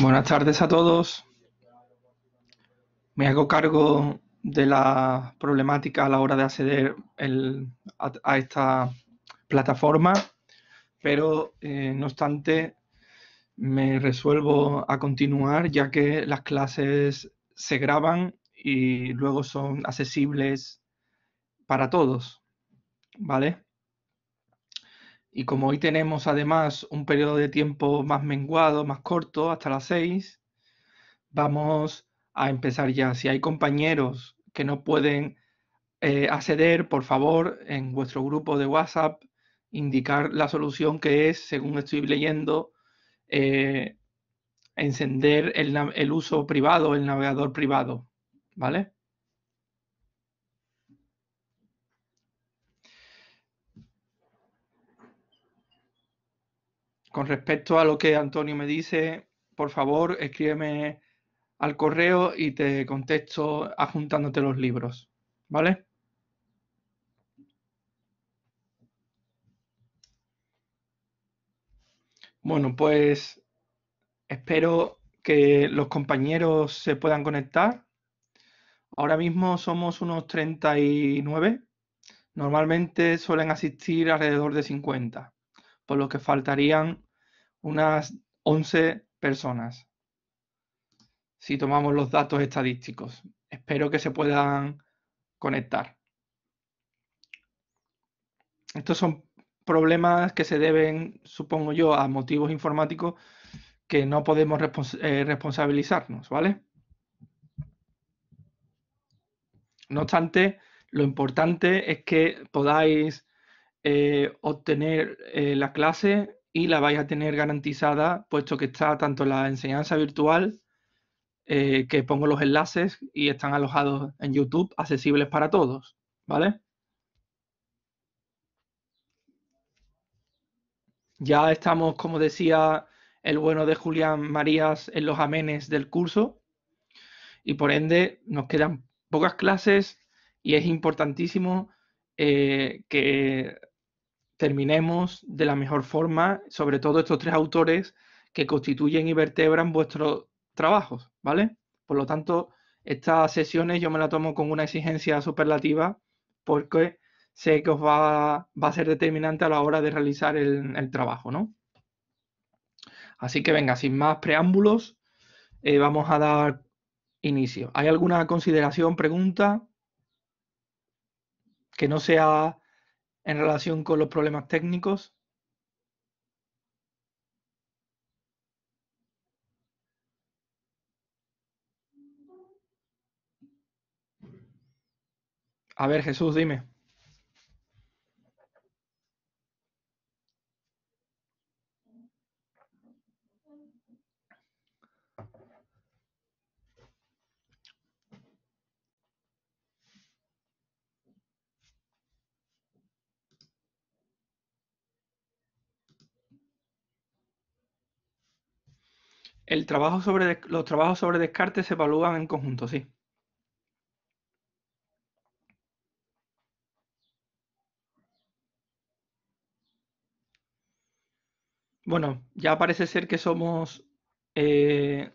Buenas tardes a todos. Me hago cargo de la problemática a la hora de acceder a esta plataforma, pero no obstante me resuelvo a continuar ya que las clases se graban y luego son accesibles para todos, ¿vale? Y como hoy tenemos además un periodo de tiempo más menguado, más corto, hasta las 6, vamos a empezar ya. Si hay compañeros que no pueden acceder, por favor, en vuestro grupo de WhatsApp, indicar la solución que es, según estoy leyendo, eh, encender el uso privado, el navegador privado, ¿vale? Con respecto a lo que Antonio me dice, por favor, escríbeme al correo y te contesto adjuntándote los libros, ¿vale? Bueno, pues espero que los compañeros se puedan conectar. Ahora mismo somos unos 39. Normalmente suelen asistir alrededor de 50, por lo que faltarían unas 11 personas si tomamos los datos estadísticos. Espero que se puedan conectar. Estos son problemas que se deben, supongo yo, a motivos informáticos que no podemos responsabilizarnos, ¿vale? No obstante, lo importante es que podáis obtener la clase y la vais a tener garantizada, puesto que está tanto la enseñanza virtual, que pongo los enlaces y están alojados en YouTube, accesibles para todos, ¿vale? Ya estamos, como decía el bueno de Julián Marías, en los amenes del curso y por ende nos quedan pocas clases y es importantísimo que terminemos de la mejor forma, sobre todo estos tres autores que constituyen y vertebran vuestros trabajos, ¿vale? Por lo tanto, estas sesiones yo me las tomo con una exigencia superlativa porque sé que va a ser determinante a la hora de realizar el trabajo, ¿no? Así que venga, sin más preámbulos, vamos a dar inicio. ¿Hay alguna consideración, pregunta que no sea en relación con los problemas técnicos? A ver, Jesús, dime. Los trabajos sobre descarte se evalúan en conjunto, sí. Bueno, ya parece ser que somos eh,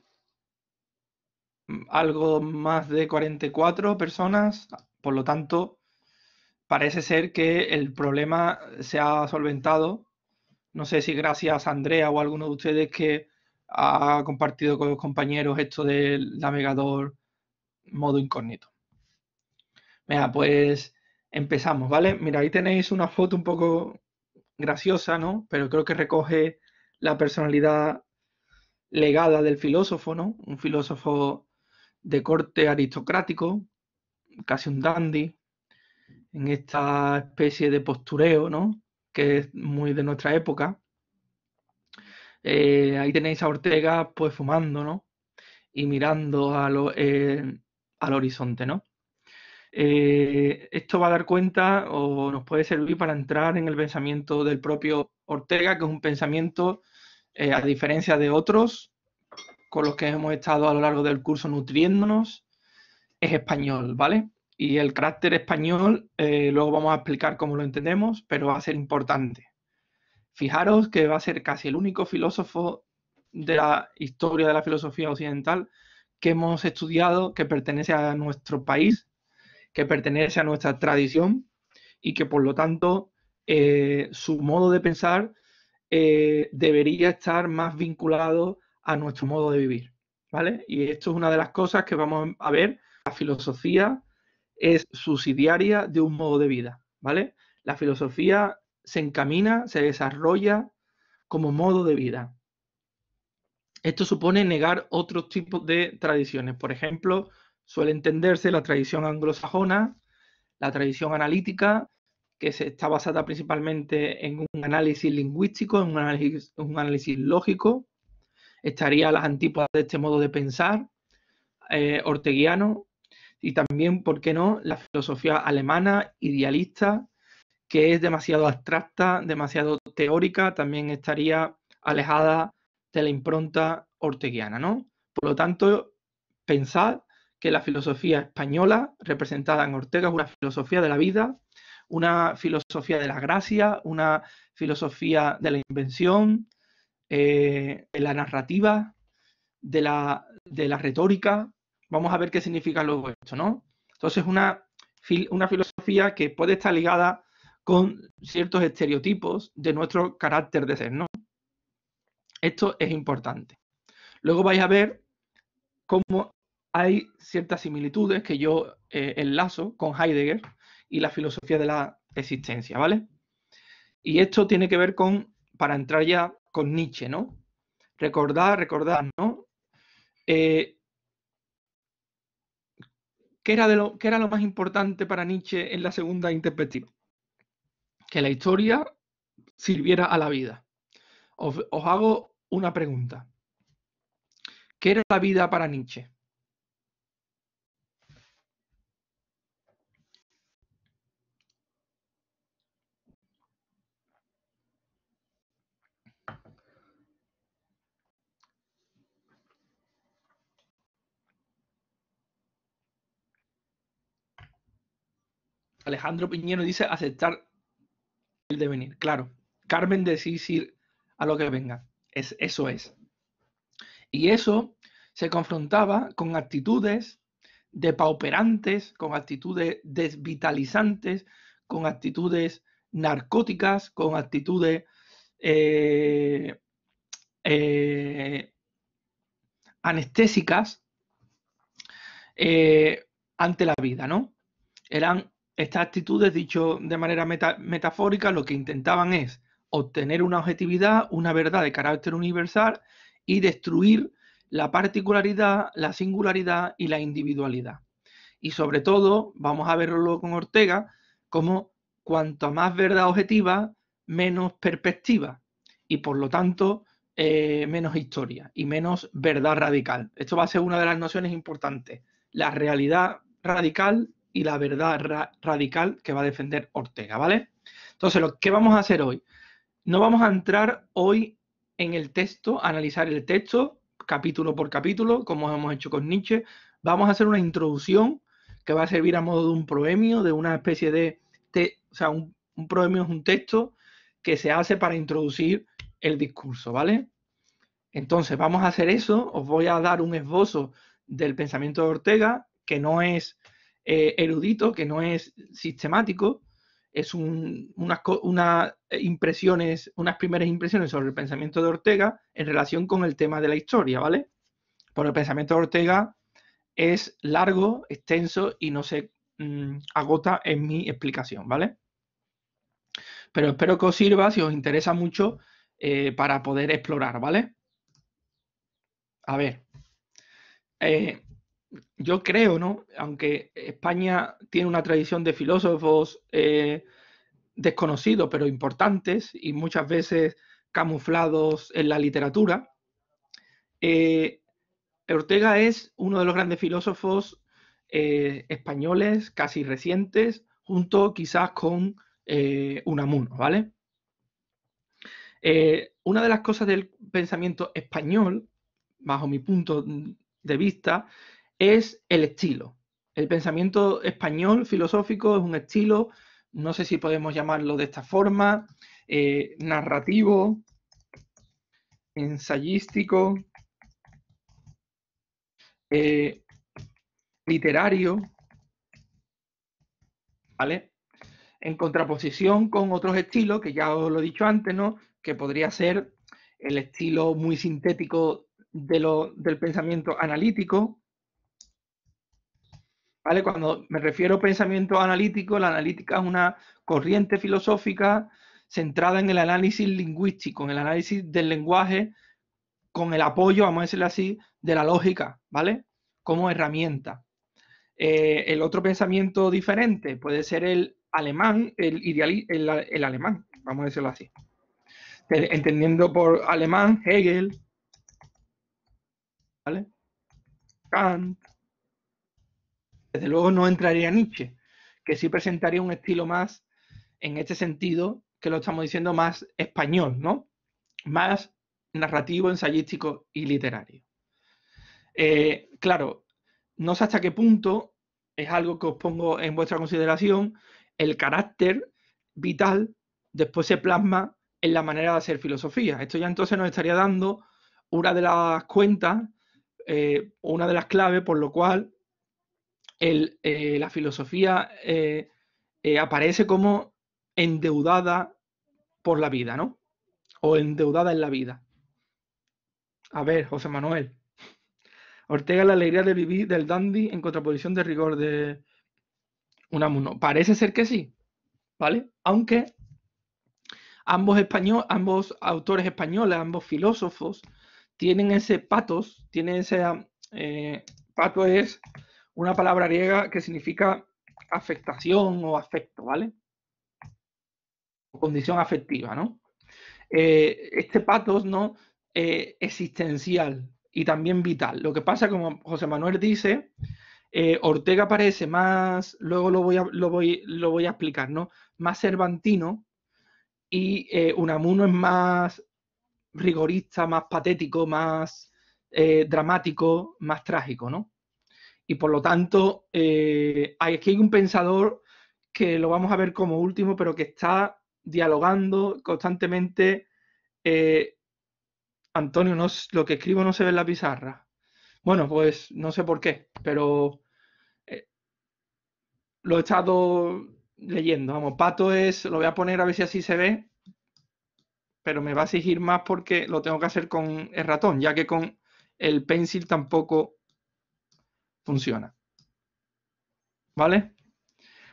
algo más de 44 personas, por lo tanto, parece ser que el problema se ha solventado. No sé si gracias a Andrea o a alguno de ustedes que ha compartido con los compañeros esto del navegador modo incógnito. Venga, pues empezamos, ¿vale? Mira, ahí tenéis una foto un poco graciosa, ¿no? Pero creo que recoge la personalidad legada del filósofo, ¿no? Un filósofo de corte aristocrático, casi un dandy, en esta especie de postureo, ¿no? Que es muy de nuestra época. Ahí tenéis a Ortega, pues fumando, ¿no? Y mirando al horizonte, ¿no? Esto va a dar cuenta o nos puede servir para entrar en el pensamiento del propio Ortega, que es un pensamiento, a diferencia de otros con los que hemos estado a lo largo del curso nutriéndonos, es español, ¿vale? Y el carácter español, luego vamos a explicar cómo lo entendemos, pero va a ser importante. Fijaros que va a ser casi el único filósofo de la historia de la filosofía occidental que hemos estudiado, que pertenece a nuestro país, que pertenece a nuestra tradición y que por lo tanto su modo de pensar debería estar más vinculado a nuestro modo de vivir, ¿vale? Y esto es una de las cosas que vamos a ver. La filosofía es subsidiaria de un modo de vida, ¿vale? La filosofía se encamina, se desarrolla como modo de vida. Esto supone negar otros tipos de tradiciones. Por ejemplo, suele entenderse la tradición anglosajona, la tradición analítica, que está basada principalmente en un análisis lingüístico, en un análisis lógico. Estaría a las antípodas de este modo de pensar orteguiano, y también, ¿por qué no?, la filosofía alemana idealista, que es demasiado abstracta, demasiado teórica, también estaría alejada de la impronta orteguiana, ¿no? Por lo tanto, pensad que la filosofía española, representada en Ortega, es una filosofía de la vida, una filosofía de la gracia, una filosofía de la invención, de la narrativa, de la retórica. Vamos a ver qué significa luego esto, ¿no? Entonces, una filosofía que puede estar ligada con ciertos estereotipos de nuestro carácter de ser, ¿no? Esto es importante. Luego vais a ver cómo hay ciertas similitudes que yo enlazo con Heidegger y la filosofía de la existencia, ¿vale? Y esto tiene que ver con, para entrar ya con Nietzsche, ¿no? Recordad, ¿no? ¿Qué era lo más importante para Nietzsche en la segunda perspectiva? Que la historia sirviera a la vida. Os hago una pregunta. ¿Qué era la vida para Nietzsche? Alejandro Piñero dice aceptar el devenir. Claro, Carmen decir a lo que venga. Eso es. Y eso se confrontaba con actitudes depauperantes, con actitudes desvitalizantes, con actitudes narcóticas, con actitudes anestésicas ante la vida, ¿no? Eran estas actitudes, dicho de manera metafórica, lo que intentaban es obtener una objetividad, una verdad de carácter universal y destruir la particularidad, la singularidad y la individualidad. Y sobre todo, vamos a verlo con Ortega, como cuanto más verdad objetiva, menos perspectiva y por lo tanto menos historia y menos verdad radical. Esto va a ser una de las nociones importantes, la realidad radical y la verdad radical que va a defender Ortega, ¿vale? Entonces, ¿qué vamos a hacer hoy? No vamos a entrar hoy en el texto, a analizar el texto capítulo por capítulo, como hemos hecho con Nietzsche. Vamos a hacer una introducción que va a servir a modo de un proemio, de una especie de... o sea, un proemio es un texto que se hace para introducir el discurso, ¿vale? Entonces, vamos a hacer eso. Os voy a dar un esbozo del pensamiento de Ortega, que no es erudito, que no es sistemático, es unas primeras impresiones sobre el pensamiento de Ortega en relación con el tema de la historia, ¿vale? Porque el pensamiento de Ortega es largo, extenso y no se agota en mi explicación, ¿vale? Pero espero que os sirva, si os interesa mucho, para poder explorar, ¿vale? A ver, yo creo, ¿no? Aunque España tiene una tradición de filósofos desconocidos, pero importantes y muchas veces camuflados en la literatura, Ortega es uno de los grandes filósofos españoles casi recientes, junto quizás con Unamuno, ¿vale? Una de las cosas del pensamiento español, bajo mi punto de vista, es el estilo. El pensamiento español filosófico es un estilo, no sé si podemos llamarlo de esta forma, narrativo, ensayístico, literario, ¿vale? En contraposición con otros estilos, que ya os lo he dicho antes, ¿no? Que podría ser el estilo muy sintético del pensamiento analítico, ¿vale? Cuando me refiero a pensamiento analítico, la analítica es una corriente filosófica centrada en el análisis lingüístico, en el análisis del lenguaje, con el apoyo, vamos a decirlo así, de la lógica, ¿vale? Como herramienta. El otro pensamiento diferente puede ser el alemán, el alemán, vamos a decirlo así. Entendiendo por alemán Hegel, ¿vale? Kant. Desde luego no entraría Nietzsche, que sí presentaría un estilo más, en este sentido, que lo estamos diciendo, más español, ¿no? Más narrativo, ensayístico y literario. Claro, no sé hasta qué punto, es algo que os pongo en vuestra consideración, el carácter vital después se plasma en la manera de hacer filosofía. Esto ya entonces nos estaría dando una de las cuentas, una de las claves por lo cual la filosofía aparece como endeudada por la vida, ¿no? O endeudada en la vida. A ver, José Manuel. Ortega, la alegría de vivir del dandy en contraposición de rigor de Unamuno. Parece ser que sí, ¿vale? Aunque ambos autores españoles, ambos filósofos, tienen ese patos, tienen ese... pato es una palabra griega que significa afectación o afecto, ¿vale? O condición afectiva, ¿no? Este patos, ¿no? Existencial y también vital. Lo que pasa, como José Manuel dice, Ortega parece más, luego lo voy a explicar, ¿no? Más cervantino y Unamuno es más rigorista, más patético, más dramático, más trágico, ¿no? Y por lo tanto, aquí hay un pensador que lo vamos a ver como último, pero que está dialogando constantemente. Antonio, no, lo que escribo no se ve en la pizarra. Bueno, pues no sé por qué, pero eh, lo he estado leyendo. Vamos, pato es, lo voy a poner a ver si así se ve, pero me va a exigir más porque lo tengo que hacer con el ratón, ya que con el pencil tampoco funciona. ¿Vale?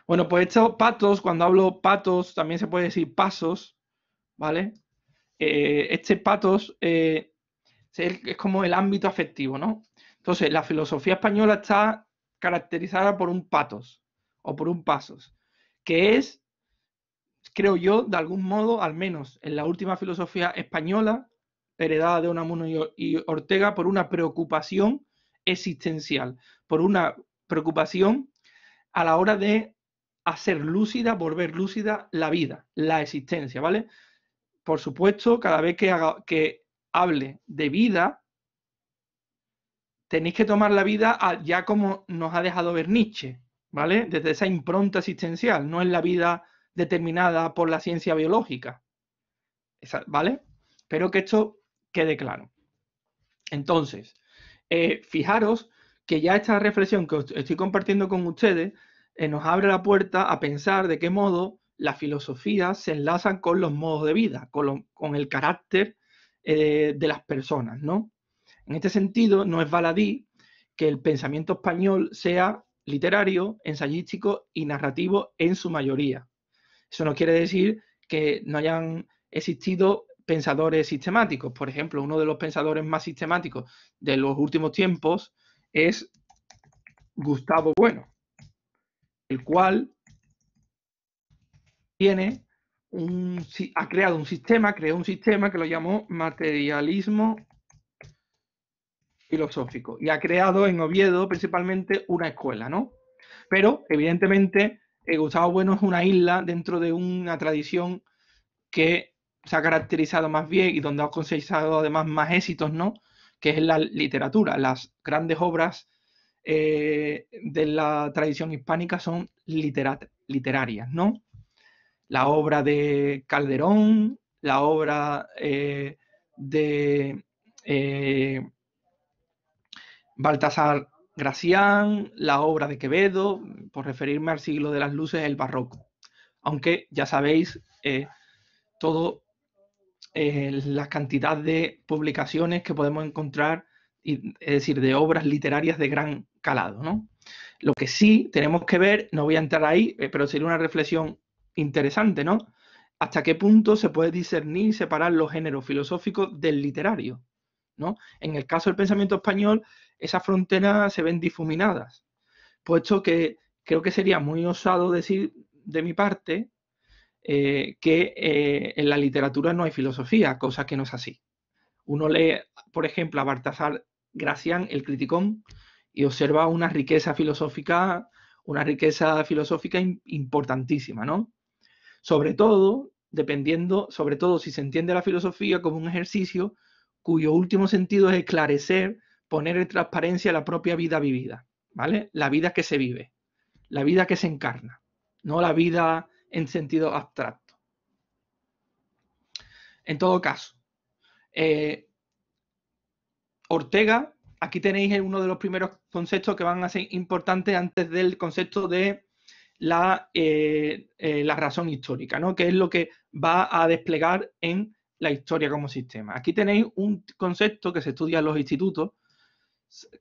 Bueno, pues estos patos, cuando hablo patos, también se puede decir pasos, ¿vale? Este patos es como el ámbito afectivo, ¿no? Entonces, la filosofía española está caracterizada por un patos o por un pasos, que es, creo yo, de algún modo, al menos en la última filosofía española, heredada de Unamuno y Ortega, por una preocupación existencial, por una preocupación a la hora de hacer lúcida, volver lúcida la vida, la existencia, ¿vale? Por supuesto, cada vez que hable de vida, tenéis que tomar la vida ya como nos ha dejado ver Nietzsche, ¿vale? Desde esa impronta existencial, no es la vida determinada por la ciencia biológica, ¿vale? Espero que esto quede claro. Entonces, fijaros que ya esta reflexión que os estoy compartiendo con ustedes nos abre la puerta a pensar de qué modo las filosofías se enlazan con los modos de vida, con el carácter de las personas, ¿no? En este sentido, no es baladí que el pensamiento español sea literario, ensayístico y narrativo en su mayoría. Eso no quiere decir que no hayan existido pensadores sistemáticos. Por ejemplo, uno de los pensadores más sistemáticos de los últimos tiempos es Gustavo Bueno, el cual creó un sistema que lo llamó materialismo filosófico y ha creado en Oviedo principalmente una escuela, ¿no? Pero, evidentemente, Gustavo Bueno es una isla dentro de una tradición que se ha caracterizado más bien y donde ha conseguido además más éxitos, ¿no? Que es la literatura. Las grandes obras de la tradición hispánica son literarias, ¿no? La obra de Calderón, la obra de Baltasar Gracián, la obra de Quevedo, por referirme al siglo de las luces, el barroco. Aunque ya sabéis, todo la cantidad de publicaciones que podemos encontrar, es decir, de obras literarias de gran calado, ¿no? Lo que sí tenemos que ver, no voy a entrar ahí, pero sería una reflexión interesante, ¿no? ¿Hasta qué punto se puede discernir y separar los géneros filosóficos del literario? ¿No? En el caso del pensamiento español, esas fronteras se ven difuminadas, puesto que creo que sería muy osado decir de mi parte que en la literatura no hay filosofía, cosa que no es así. Uno lee, por ejemplo, a Baltasar Gracián, el Criticón, y observa una riqueza filosófica importantísima, ¿no? Sobre todo, sobre todo si se entiende la filosofía como un ejercicio cuyo último sentido es esclarecer, poner en transparencia la propia vida vivida, ¿vale? La vida que se vive, la vida que se encarna, no la vida en sentido abstracto. En todo caso, Ortega, aquí tenéis uno de los primeros conceptos que van a ser importantes antes del concepto de la razón histórica, ¿no? Que es lo que va a desplegar en la historia como sistema. Aquí tenéis un concepto que se estudia en los institutos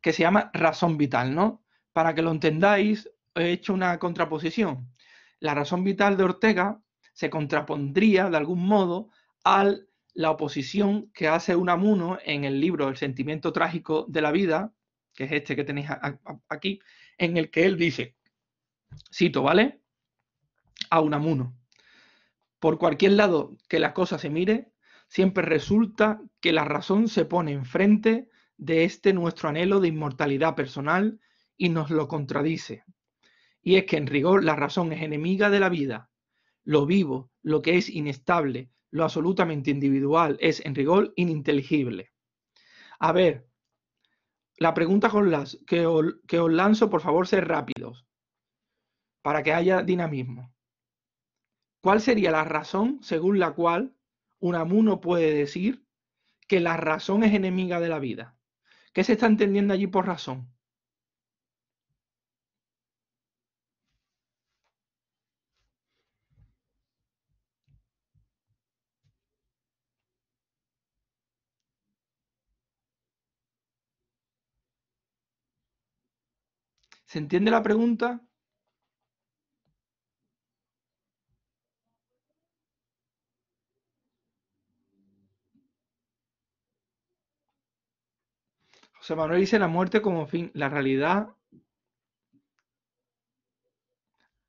que se llama razón vital, ¿no? Para que lo entendáis, he hecho una contraposición. La razón vital de Ortega se contrapondría de algún modo a la oposición que hace Unamuno en el libro El sentimiento trágico de la vida, que es este que tenéis aquí, en el que él dice, cito, ¿vale? A Unamuno. Por cualquier lado que la cosa se mire, siempre resulta que la razón se pone enfrente de este nuestro anhelo de inmortalidad personal y nos lo contradice. Y es que en rigor la razón es enemiga de la vida. Lo vivo, lo que es inestable, lo absolutamente individual es en rigor ininteligible. A ver, la pregunta que os lanzo, por favor, sed rápidos, para que haya dinamismo. ¿Cuál sería la razón según la cual Unamuno puede decir que la razón es enemiga de la vida? ¿Qué se está entendiendo allí por razón? ¿Se entiende la pregunta? José Manuel dice la muerte como fin. La realidad,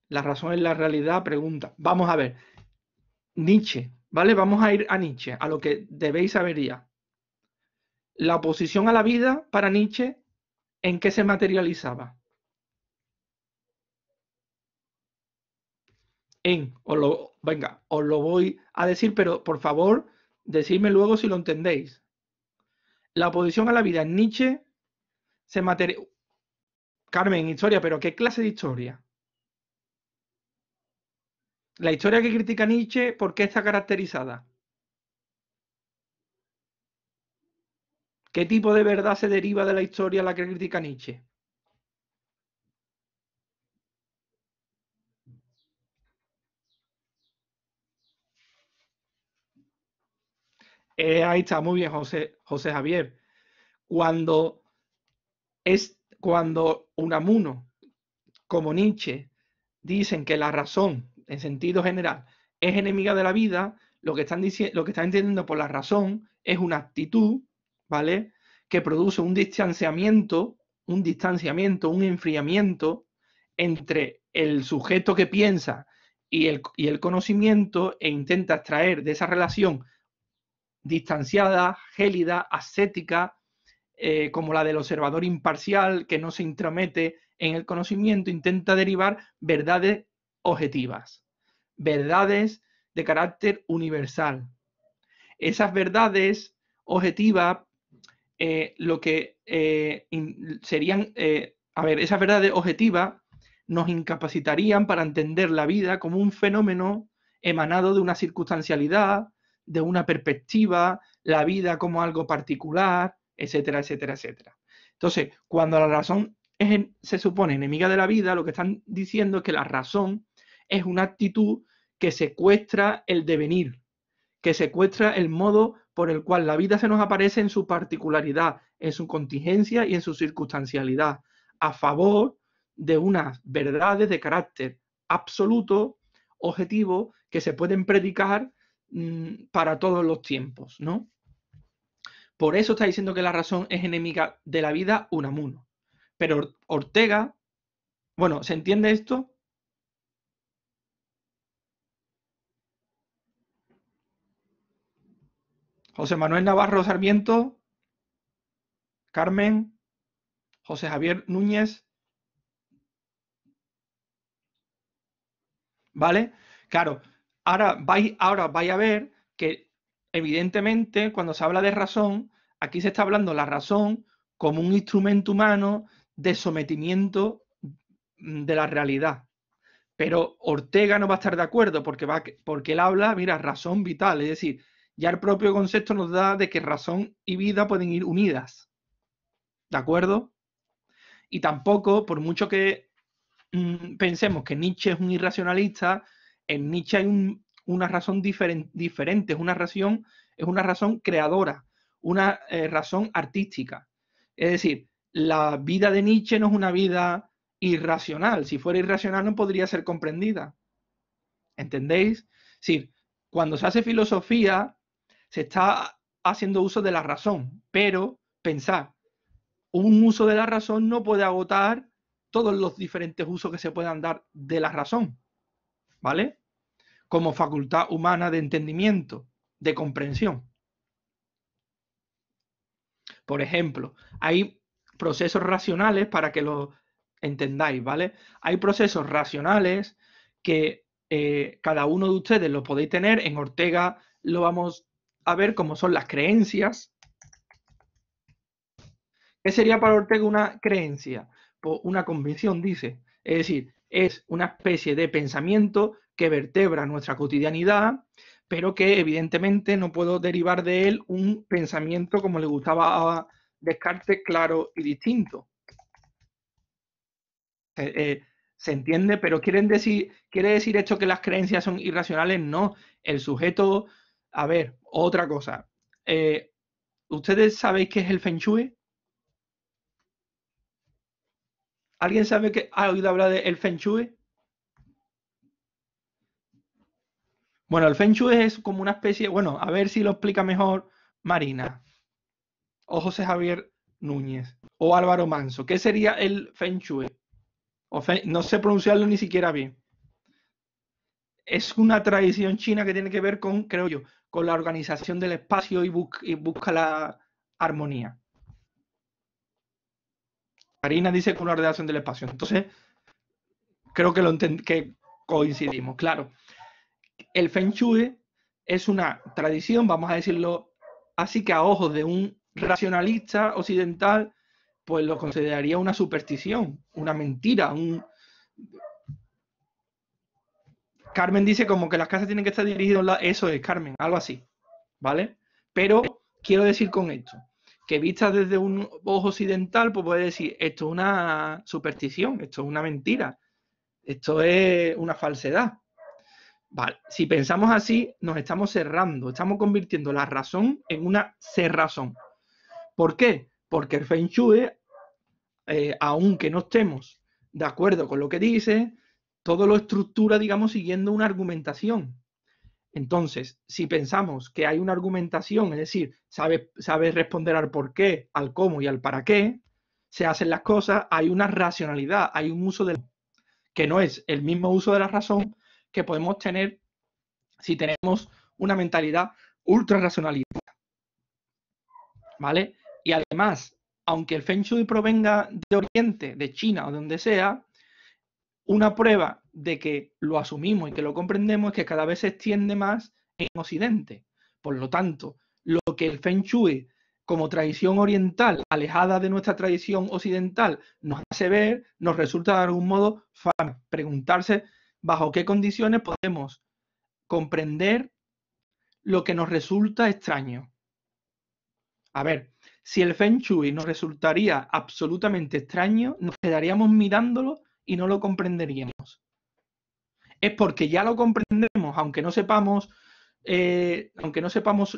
la razón es la realidad, pregunta. Vamos a ver. Nietzsche, ¿vale? Vamos a ir a Nietzsche, a lo que debéis saber ya. La oposición a la vida para Nietzsche, ¿en qué se materializaba? Venga, os lo voy a decir, pero por favor, decidme luego si lo entendéis. La oposición a la vida en Nietzsche se materializa. Carmen, historia, pero ¿qué clase de historia? La historia que critica Nietzsche, ¿por qué está caracterizada? ¿Qué tipo de verdad se deriva de la historia a la que critica Nietzsche? Ahí está, muy bien, José Javier. Cuando Unamuno, como Nietzsche, dicen que la razón, en sentido general, es enemiga de la vida, lo que están entendiendo por la razón es una actitud, ¿vale? Que produce un distanciamiento, un enfriamiento entre el sujeto que piensa y el conocimiento e intenta extraer de esa relación distanciada, gélida, ascética, como la del observador imparcial que no se intromete en el conocimiento, intenta derivar verdades objetivas, verdades de carácter universal. Esas verdades objetivas, lo que serían, esas verdades objetivas nos incapacitarían para entender la vida como un fenómeno emanado de una circunstancialidad, de una perspectiva, la vida como algo particular, etcétera, etcétera, etcétera. Entonces, cuando la razón se supone enemiga de la vida, lo que están diciendo es que la razón es una actitud que secuestra el devenir, que secuestra el modo por el cual la vida se nos aparece en su particularidad, en su contingencia y en su circunstancialidad, a favor de unas verdades de carácter absoluto, objetivo, que se pueden predicar para todos los tiempos, ¿no? Por eso está diciendo que la razón es enemiga de la vida Unamuno. Pero Ortega, bueno, ¿se entiende esto? José Manuel Navarro Sarmiento, Carmen, José Javier Núñez, ¿vale? Claro, ahora vais a ver que evidentemente cuando se habla de razón, aquí se está hablando la razón como un instrumento humano de sometimiento de la realidad. Pero Ortega no va a estar de acuerdo porque él habla, mira, razón vital, es decir, ya el propio concepto nos da de que razón y vida pueden ir unidas, ¿de acuerdo? Y tampoco, por mucho que pensemos que Nietzsche es un irracionalista, en Nietzsche hay una razón diferente, es una razón creadora, una razón artística. Es decir, la vida de Nietzsche no es una vida irracional. Si fuera irracional no podría ser comprendida. ¿Entendéis? Es decir, cuando se hace filosofía, se está haciendo uso de la razón, pero pensad, un uso de la razón no puede agotar todos los diferentes usos que se puedan dar de la razón, ¿vale? Como facultad humana de entendimiento, de comprensión. Por ejemplo, hay procesos racionales para que lo entendáis, ¿vale? Hay procesos racionales que cada uno de ustedes lo podéis tener. En Ortega lo vamos a ver como son las creencias. ¿Qué sería para Ortega una creencia? Pues una convicción, dice. Es decir, es una especie de pensamiento que vertebra nuestra cotidianidad, pero que evidentemente no puedo derivar de él un pensamiento como le gustaba a Descartes, claro y distinto. ¿Se entiende? Pero ¿quiere decir esto que las creencias son irracionales? No. El sujeto, a ver, otra cosa. ¿Ustedes sabéis qué es el Feng Shui? ¿Alguien sabe que ha oído hablar del Feng Shui? Bueno, el Feng Shui es como una especie, bueno, a ver si lo explica mejor Marina, o José Javier Núñez, o Álvaro Manso. ¿Qué sería el Feng Shui? No sé pronunciarlo ni siquiera bien. Es una tradición china que tiene que ver con, creo yo, con la organización del espacio y busca la armonía. Marina dice que una ordenación del espacio. Entonces, creo que coincidimos. Claro, el Feng Shui es una tradición, vamos a decirlo así, que a ojos de un racionalista occidental, pues lo consideraría una superstición, una mentira. Carmen dice como que las casas tienen que estar dirigidas, eso es, Carmen, algo así, ¿vale? Pero quiero decir con esto, que vista desde un ojo occidental, pues puede decir, esto es una superstición, esto es una mentira, esto es una falsedad. Vale, si pensamos así, nos estamos cerrando, estamos convirtiendo la razón en una cerrazón. ¿Por qué? Porque el Feng Shui, aunque no estemos de acuerdo con lo que dice, todo lo estructura, digamos, siguiendo una argumentación. Entonces, si pensamos que hay una argumentación, es decir, sabe responder al por qué, al cómo y al para qué, se hacen las cosas, hay una racionalidad, hay un uso que no es el mismo uso de la razón que podemos tener si tenemos una mentalidad ultra racionalista, ¿vale? Y además, aunque el Feng Shui provenga de Oriente, de China o de donde sea, una prueba de que lo asumimos y que lo comprendemos es que cada vez se extiende más en Occidente. Por lo tanto, lo que el Feng Shui como tradición oriental, alejada de nuestra tradición occidental, nos hace ver, nos resulta de algún modo preguntarse bajo qué condiciones podemos comprender lo que nos resulta extraño. A ver, si el Feng Shui nos resultaría absolutamente extraño, nos quedaríamos mirándolo y no lo comprenderíamos. Es porque ya lo comprendemos, aunque no sepamos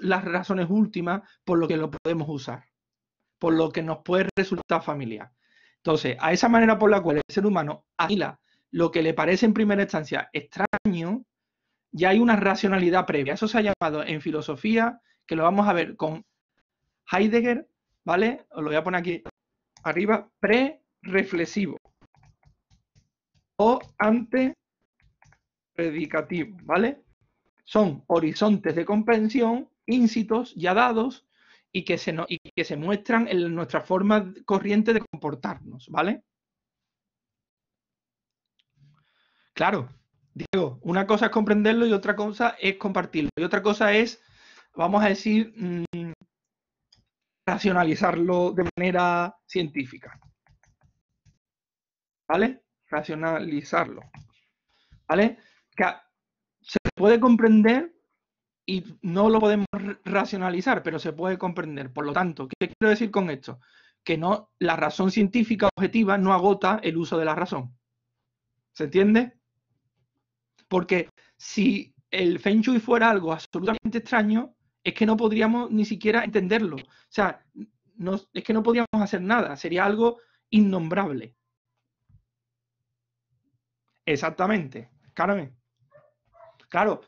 las razones últimas por lo que lo podemos usar, por lo que nos puede resultar familiar. Entonces, a esa manera por la cual el ser humano asimila lo que le parece en primera instancia extraño, ya hay una racionalidad previa. Eso se ha llamado en filosofía, que lo vamos a ver con Heidegger, ¿vale? Os lo voy a poner aquí arriba, pre-reflexivo o ante-predicativo, ¿vale? Son horizontes de comprensión íncitos, ya dados, y que se muestran en nuestra forma corriente de comportarnos, ¿vale? Claro, digo, una cosa es comprenderlo y otra cosa es compartirlo. Y otra cosa es, vamos a decir, racionalizarlo de manera científica, ¿vale? Racionalizarlo, ¿vale? Que se puede comprender y no lo podemos racionalizar, pero se puede comprender. Por lo tanto, ¿qué quiero decir con esto? Que no, la razón científica objetiva no agota el uso de la razón. ¿Se entiende? Porque si el Feng Shui fuera algo absolutamente extraño, es que no podríamos ni siquiera entenderlo. O sea, no, es que no podríamos hacer nada, sería algo innombrable. Exactamente. Carmen. Claro,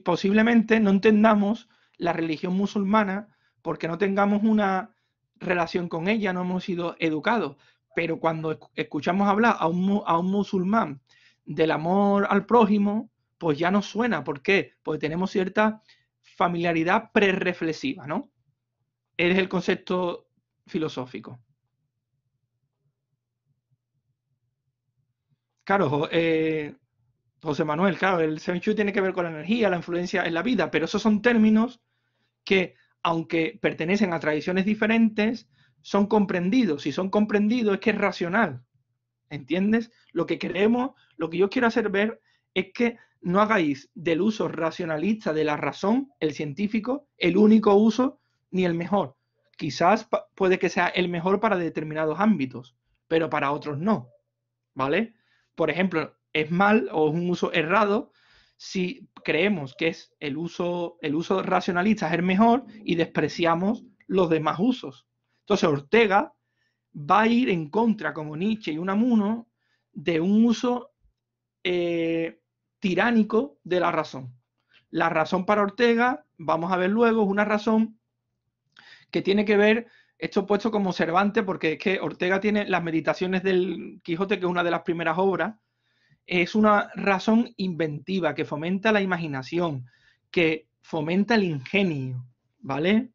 posiblemente no entendamos la religión musulmana porque no tengamos una relación con ella, no hemos sido educados. Pero cuando escuchamos hablar a un musulmán del amor al prójimo, pues ya nos suena. ¿Por qué? Porque tenemos cierta familiaridad prereflexiva, ¿no? Es el concepto filosófico. Claro, José Manuel, claro, el Feng Shui tiene que ver con la energía, la influencia en la vida, pero esos son términos que, aunque pertenecen a tradiciones diferentes, son comprendidos. Si son comprendidos es que es racional, ¿entiendes? Lo que queremos, lo que yo quiero hacer ver es que no hagáis del uso racionalista de la razón, el científico, el único uso ni el mejor. Quizás puede que sea el mejor para determinados ámbitos, pero para otros no, ¿vale? Por ejemplo, es mal o es un uso errado si creemos que es el uso racionalista es el mejor y despreciamos los demás usos. Entonces Ortega va a ir en contra, como Nietzsche y Unamuno, de un uso tiránico de la razón. La razón para Ortega, vamos a ver luego, es una razón que tiene que ver, esto puesto como Cervantes, porque es que Ortega tiene las meditaciones del Quijote, que es una de las primeras obras, es una razón inventiva que fomenta la imaginación, que fomenta el ingenio, ¿vale?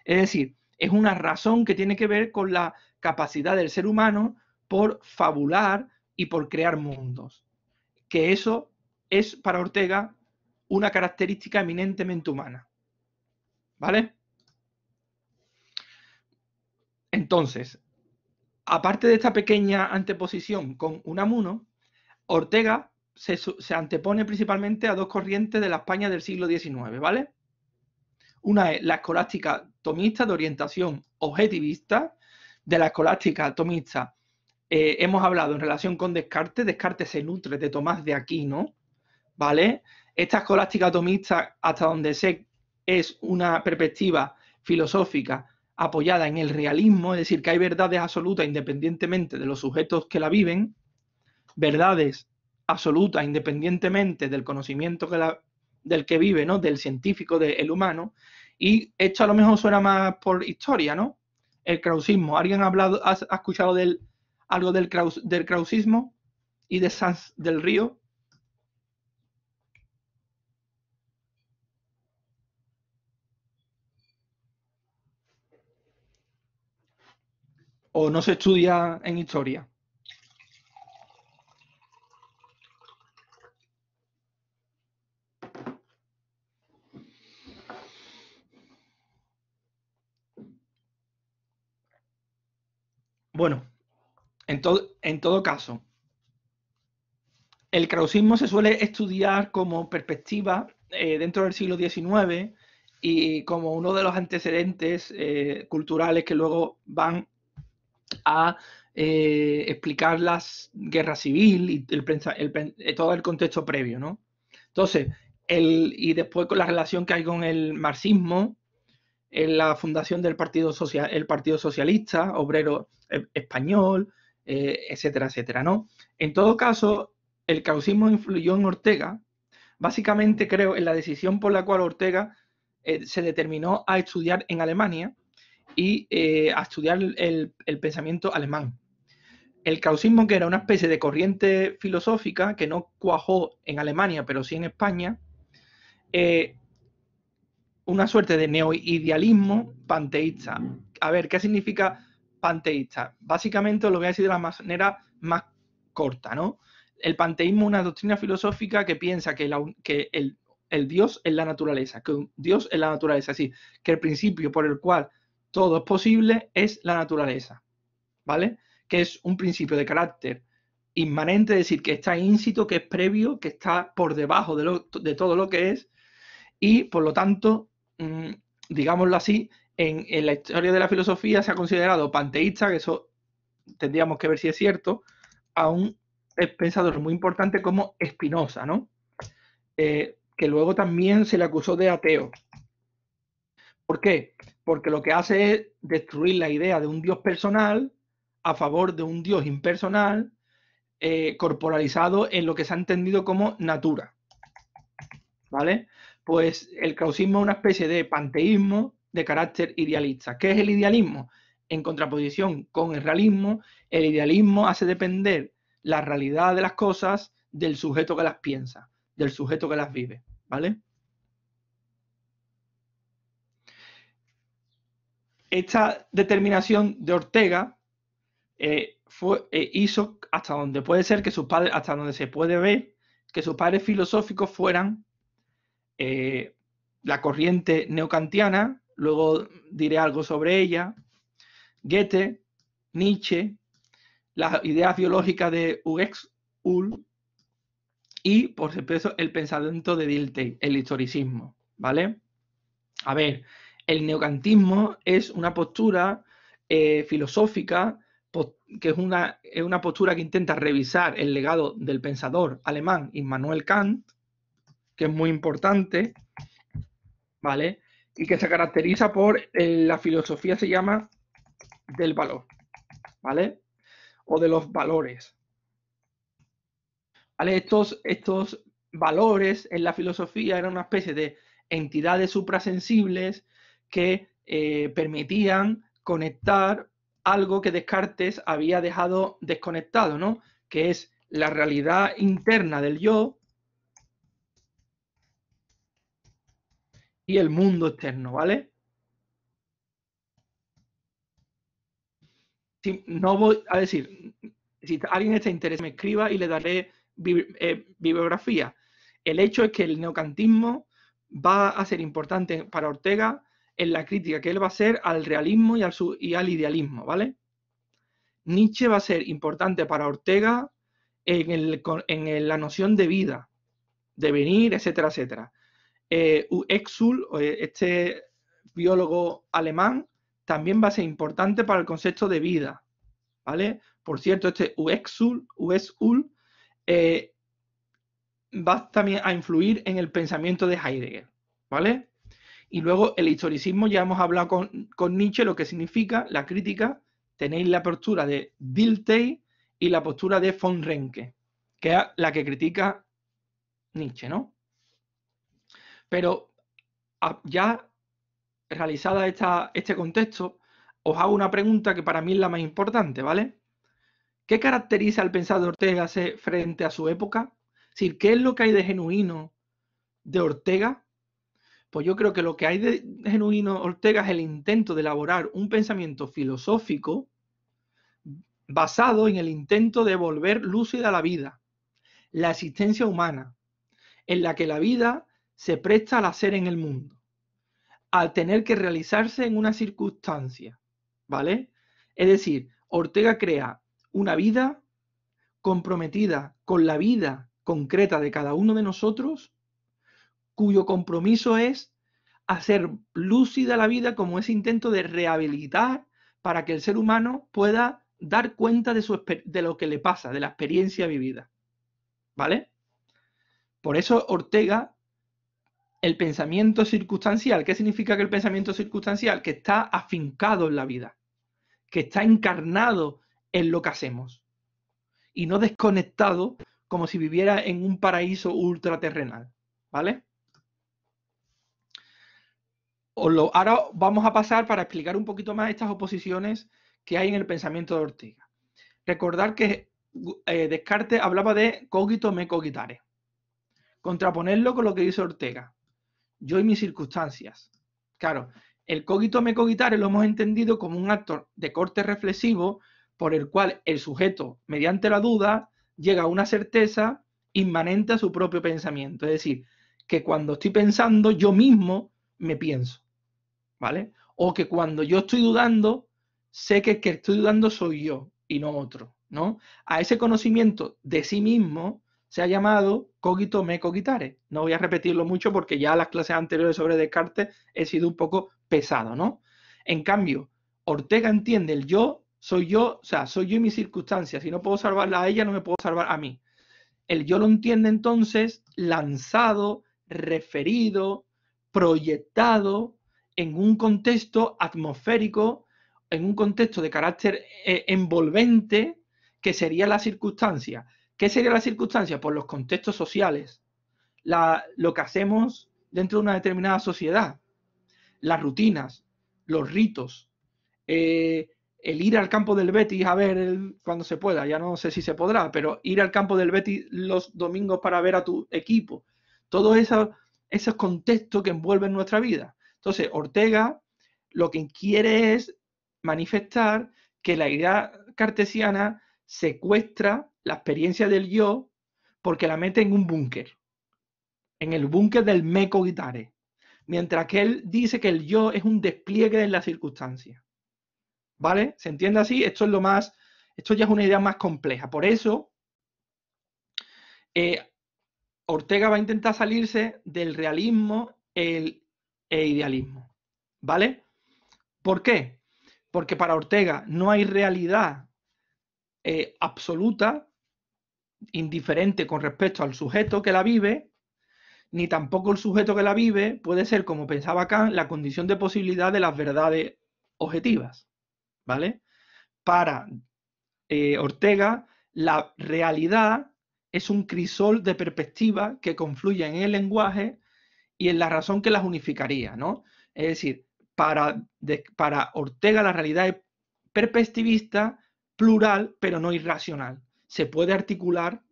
Es decir, es una razón que tiene que ver con la capacidad del ser humano por fabular y por crear mundos. Que eso es para Ortega una característica eminentemente humana, ¿vale? Entonces, aparte de esta pequeña anteposición con Unamuno, Ortega se antepone principalmente a dos corrientes de la España del siglo XIX, ¿vale? Una es la escolástica tomista de orientación objetivista. De la escolástica tomista hemos hablado en relación con Descartes. Descartes se nutre de Tomás de Aquino, ¿vale? Esta escolástica tomista, hasta donde sé, es una perspectiva filosófica apoyada en el realismo, es decir, que hay verdades absolutas independientemente de los sujetos que la viven, verdades absolutas independientemente del conocimiento del que vive, ¿no? Del científico, del humano. Y esto a lo mejor suena más por historia, ¿no? El krausismo. ¿Alguien ha escuchado algo del krausismo y de Sanz del Río? ¿O no se estudia en historia? Bueno, en todo caso, el krausismo se suele estudiar como perspectiva dentro del siglo XIX y como uno de los antecedentes culturales que luego van a explicar las guerras civil y todo el contexto previo, ¿no? Entonces, y después con la relación que hay con el marxismo, en la fundación del el Partido Socialista, Obrero Español, etcétera, etcétera, ¿no? En todo caso, el krausismo influyó en Ortega, básicamente creo en la decisión por la cual Ortega se determinó a estudiar en Alemania y a estudiar el pensamiento alemán. El krausismo, que era una especie de corriente filosófica que no cuajó en Alemania, pero sí en España, una suerte de neoidealismo panteísta. A ver, ¿qué significa panteísta? Básicamente lo voy a decir de la manera más corta, ¿no? El panteísmo es una doctrina filosófica que piensa que el Dios es la naturaleza, que Dios es la naturaleza, sí, que el principio por el cual todo es posible es la naturaleza, ¿vale? Que es un principio de carácter inmanente, es decir, que está íncito, que es previo, que está por debajo de todo lo que es, y por lo tanto, digámoslo así, en la historia de la filosofía se ha considerado panteísta, que eso tendríamos que ver si es cierto, a un pensador muy importante como Spinoza, ¿no? Que luego también se le acusó de ateo. ¿Por qué? Porque lo que hace es destruir la idea de un Dios personal a favor de un Dios impersonal, corporalizado en lo que se ha entendido como natura, ¿vale? Pues el krausismo es una especie de panteísmo de carácter idealista. ¿Qué es el idealismo? En contraposición con el realismo, el idealismo hace depender la realidad de las cosas del sujeto que las piensa, del sujeto que las vive, ¿vale? Esta determinación de Ortega hizo hasta donde puede ser que sus padres, hasta donde se puede ver, que sus padres filosóficos fueran la corriente neocantiana, luego diré algo sobre ella, Goethe, Nietzsche, las ideas biológicas de Uexküll y, por supuesto, el pensamiento de Dilthey, el historicismo, ¿vale? A ver, el neocantismo es una postura filosófica que es una postura que intenta revisar el legado del pensador alemán Immanuel Kant, que es muy importante, ¿vale? Y que se caracteriza por la filosofía se llama del valor, ¿vale? O de los valores. ¿Vale? Estos valores en la filosofía eran una especie de entidades suprasensibles que permitían conectar algo que Descartes había dejado desconectado, ¿no? Que es la realidad interna del yo y el mundo externo, ¿vale? Si, no voy a decir, si alguien está interesado, me escriba y le daré bibliografía. El hecho es que el neocantismo va a ser importante para Ortega en la crítica que él va a hacer al realismo y al idealismo, ¿vale? Nietzsche va a ser importante para Ortega en la noción de vida, de venir, etcétera, etcétera. Uexküll, este biólogo alemán, también va a ser importante para el concepto de vida, ¿vale? Por cierto, este Uexküll va también a influir en el pensamiento de Heidegger, ¿vale? Y luego el historicismo, ya hemos hablado con Nietzsche, lo que significa la crítica. Tenéis la postura de Dilthey y la postura de von Ranke, que es la que critica Nietzsche, ¿no? Pero ya realizada este contexto, os hago una pregunta que para mí es la más importante, ¿vale? ¿Qué caracteriza al pensador Ortega frente a su época? Es decir, ¿qué es lo que hay de genuino de Ortega? Pues yo creo que lo que hay de genuino Ortega es el intento de elaborar un pensamiento filosófico basado en el intento de volver lúcida la vida, la existencia humana, en la que la vida se presta al hacer en el mundo, al tener que realizarse en una circunstancia, ¿vale? Es decir, Ortega crea una vida comprometida con la vida concreta de cada uno de nosotros, cuyo compromiso es hacer lúcida la vida como ese intento de rehabilitar para que el ser humano pueda dar cuenta de lo que le pasa, de la experiencia vivida. ¿Vale? Por eso Ortega, el pensamiento circunstancial, ¿qué significa que el pensamiento circunstancial? Que está afincado en la vida, que está encarnado en lo que hacemos y no desconectado como si viviera en un paraíso ultraterrenal. ¿Vale? Ahora vamos a pasar para explicar un poquito más estas oposiciones que hay en el pensamiento de Ortega. Recordar que Descartes hablaba de cogito me cogitare. Contraponerlo con lo que dice Ortega. Yo y mis circunstancias. Claro, el cogito me cogitare lo hemos entendido como un acto de corte reflexivo por el cual el sujeto, mediante la duda, llega a una certeza inmanente a su propio pensamiento. Es decir, que cuando estoy pensando, yo mismo me pienso. ¿Vale? O que cuando yo estoy dudando, sé que el que estoy dudando soy yo y no otro, ¿no? A ese conocimiento de sí mismo se ha llamado cogito me cogitare. No voy a repetirlo mucho porque ya las clases anteriores sobre Descartes he sido un poco pesado, ¿no? En cambio, Ortega entiende el yo, soy yo, o sea, soy yo y mis circunstancias. Si no puedo salvarla a ella, no me puedo salvar a mí. El yo lo entiende entonces lanzado, referido, proyectado en un contexto atmosférico, en un contexto de carácter envolvente, que sería la circunstancia. ¿Qué sería la circunstancia? Pues los contextos sociales, lo que hacemos dentro de una determinada sociedad, las rutinas, los ritos, el ir al campo del Betis a ver cuando se pueda, ya no sé si se podrá, pero ir al campo del Betis los domingos para ver a tu equipo, todos esos contextos que envuelven nuestra vida. Entonces, Ortega lo que quiere es manifestar que la idea cartesiana secuestra la experiencia del yo porque la mete en un búnker, en el búnker del me cogitare, mientras que él dice que el yo es un despliegue de las circunstancias. ¿Vale? ¿Se entiende así? Esto ya es una idea más compleja. Por eso, Ortega va a intentar salirse del realismo e idealismo. ¿Vale? ¿Por qué? Porque para Ortega no hay realidad absoluta, indiferente con respecto al sujeto que la vive, ni tampoco el sujeto que la vive puede ser, como pensaba Kant, la condición de posibilidad de las verdades objetivas. ¿Vale? Para Ortega, la realidad es un crisol de perspectivas que confluyen en el lenguaje y en la razón que las unificaría, ¿no? Es decir, para Ortega la realidad es perspectivista, plural, pero no irracional. Se puede articular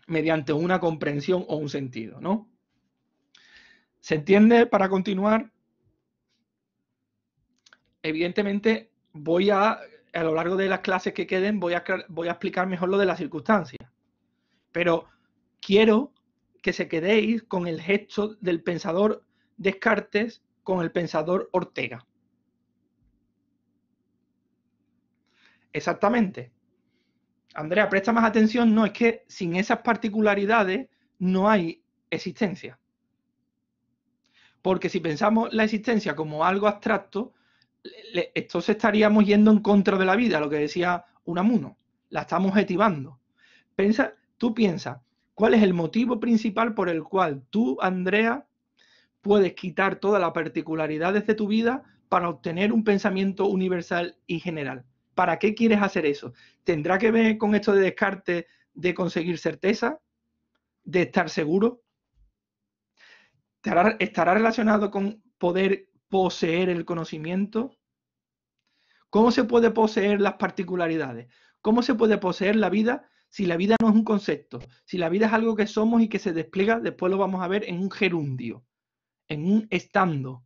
mediante una comprensión o un sentido, ¿no? ¿Se entiende? Para continuar, evidentemente a lo largo de las clases que queden, voy a explicar mejor lo de las circunstancias. Pero quiero que se quedéis con el gesto del pensador Descartes con el pensador Ortega. Exactamente. Andrea, presta más atención, no, es que sin esas particularidades no hay existencia. Porque si pensamos la existencia como algo abstracto, entonces estaríamos yendo en contra de la vida, lo que decía Unamuno. La estamos objetivando. Tú piensas, ¿cuál es el motivo principal por el cual tú, Andrea, puedes quitar todas las particularidades de tu vida para obtener un pensamiento universal y general? ¿Para qué quieres hacer eso? ¿Tendrá que ver con esto de Descartes de conseguir certeza? ¿De estar seguro? ¿Estará relacionado con poder poseer el conocimiento? ¿Cómo se puede poseer las particularidades? ¿Cómo se puede poseer la vida si la vida no es un concepto? Si la vida es algo que somos y que se despliega, después lo vamos a ver en un gerundio, en un estando,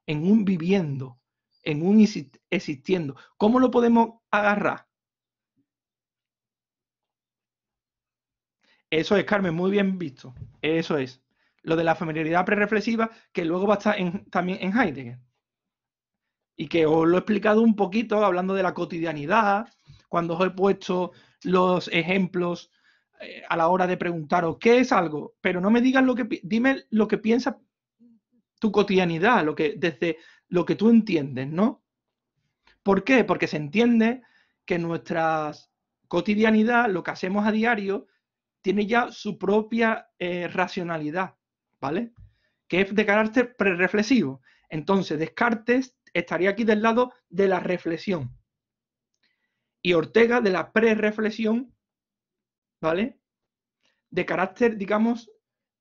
en un viviendo, en un existiendo. ¿Cómo lo podemos agarrar? Eso es, Carmen, muy bien visto. Eso es. Lo de la familiaridad prereflexiva, que luego va a estar también en Heidegger. Y que os lo he explicado un poquito hablando de la cotidianidad, cuando os he puesto los ejemplos a la hora de preguntaros qué es algo, pero no me digas dime lo que piensas tu cotidianidad, desde lo que tú entiendes, ¿no? ¿Por qué? Porque se entiende que nuestra cotidianidad, lo que hacemos a diario, tiene ya su propia racionalidad, ¿vale? Que es de carácter prerreflexivo. Entonces, Descartes estaría aquí del lado de la reflexión y Ortega de la prerreflexión, ¿vale? De carácter, digamos,